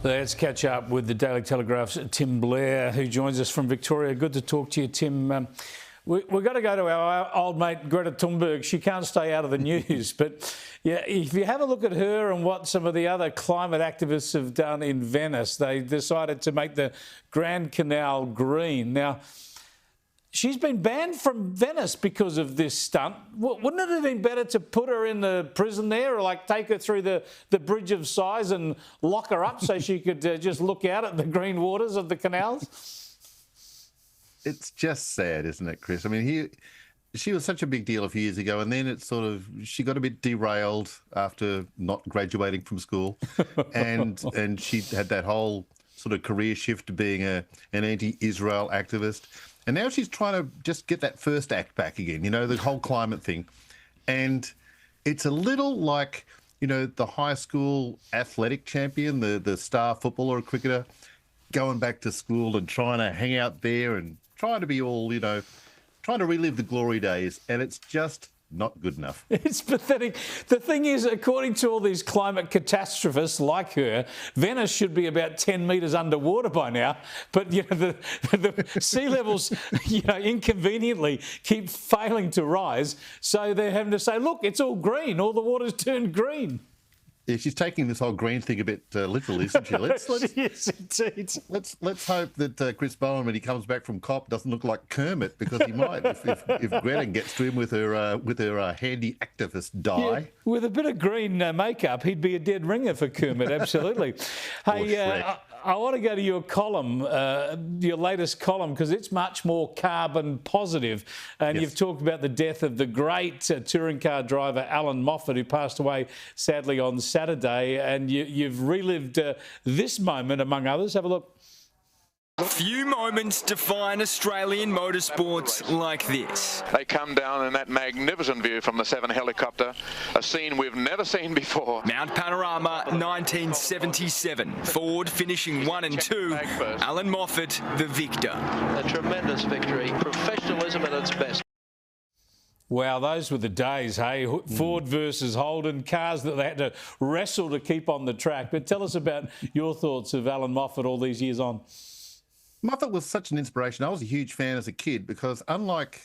Let's catch up with the Daily Telegraph's Tim Blair, who joins us from Victoria. Good to talk to you, Tim. We've got to go to our old mate Greta Thunberg. She can't stay out of the news. But yeah, if you have a look at her and what some of the other climate activists have done in Venice, they decided to make the Grand Canal green. Now, she's been banned from Venice because of this stunt. Wouldn't it have been better to put her in the prison there, or like take her through the Bridge of Sighs and lock her up so she could just look out at the green waters of the canals? It's just sad, isn't it, Chris? I mean, she was such a big deal a few years ago, and then it she got a bit derailed after not graduating from school, and she had that whole sort of career shift to being an anti-Israel activist. And now she's trying to just get that first act back again, you know, the whole climate thing. And it's a little like, you know, the high school athletic champion, the star footballer or cricketer, going back to school and trying to hang out there and trying to be all, you know, trying to relive the glory days. And it's just not good enough. It's pathetic. The thing is, according to all these climate catastrophists like her, Venice should be about 10 metres underwater by now. But, you know, the sea levels, you know, inconveniently keep failing to rise. So they're having to say, look, it's all green. All the water's turned green. Yeah, she's taking this whole green thing a bit literally, isn't she? Yes, indeed. Let's hope that Chris Bowen, when he comes back from COP, doesn't look like Kermit, because he might if Greta gets to him with her handy activist dye. Yeah, with a bit of green makeup, he'd be a dead ringer for Kermit, absolutely. Hey, I want to go to your column, your latest column, because it's much more carbon positive. And yes, you've talked about the death of the great touring car driver Alan Moffat, who passed away sadly on Saturday. And you've relived this moment, among others. Have a look. Few moments define Australian motorsports like this. They come down in that magnificent view from the 7 helicopter, a scene we've never seen before. Mount Panorama, 1977. Ford finishing 1 and 2. Alan Moffat, the victor. A tremendous victory. Professionalism at its best. Wow, those were the days, hey? Ford versus Holden, cars that they had to wrestle to keep on the track. But tell us about your thoughts of Alan Moffat all these years on. Moffat was such an inspiration. I was a huge fan as a kid because, unlike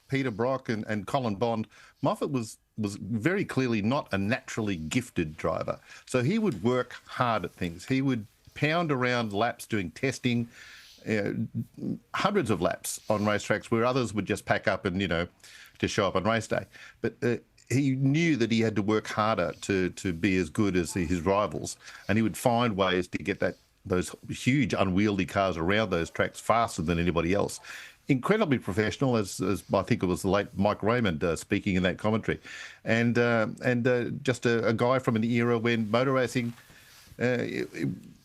Peter Brock and Colin Bond, Moffat was very clearly not a naturally gifted driver. So he would work hard at things. He would pound around laps doing testing, hundreds of laps on racetracks where others would just pack up and, you know, to show up on race day. But he knew that he had to work harder to be as good as his rivals, and he would find ways to get those huge unwieldy cars around those tracks faster than anybody else. Incredibly professional, as I think it was the late Mike Raymond speaking in that commentary, and just a guy from an era when motor racing,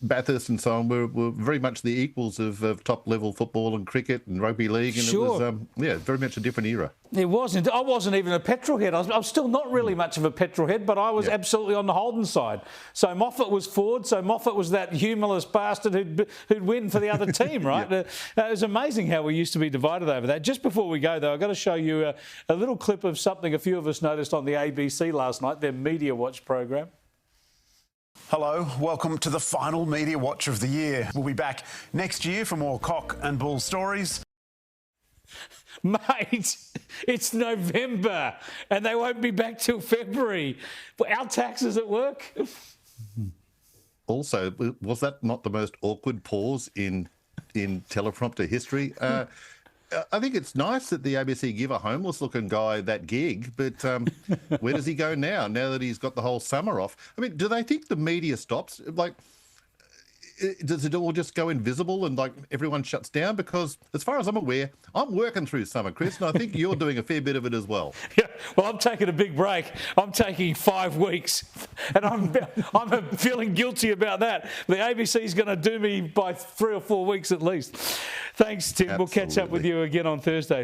Bathurst and so on were very much the equals of top-level football and cricket and rugby league, and sure, it was very much a different era. It wasn't. I wasn't even a petrol head. I'm still not really much of a petrol head, but I was absolutely on the Holden side. So Moffat was Ford. So Moffat was that humorless bastard who'd win for the other team, right? It was amazing how we used to be divided over that. Just before we go, though, I've got to show you a little clip of something a few of us noticed on the ABC last night, their Media Watch program. Hello, welcome to the final Media Watch of the year. We'll be back next year for more cock and bull stories. Mate, it's November and they won't be back till February. Our taxes at work. Also, was that not the most awkward pause in teleprompter history? I think it's nice that the ABC give a homeless-looking guy that gig, but where does he go now that he's got the whole summer off? I mean, do they think the media stops? Like, does it all just go invisible and, like, everyone shuts down? Because, as far as I'm aware, I'm working through summer, Chris, and I think you're doing a fair bit of it as well. Yeah, well, I'm taking a big break. I'm taking 5 weeks, and I'm feeling guilty about that. The ABC's going to do me by 3 or 4 weeks at least. Thanks, Tim. Absolutely. We'll catch up with you again on Thursday.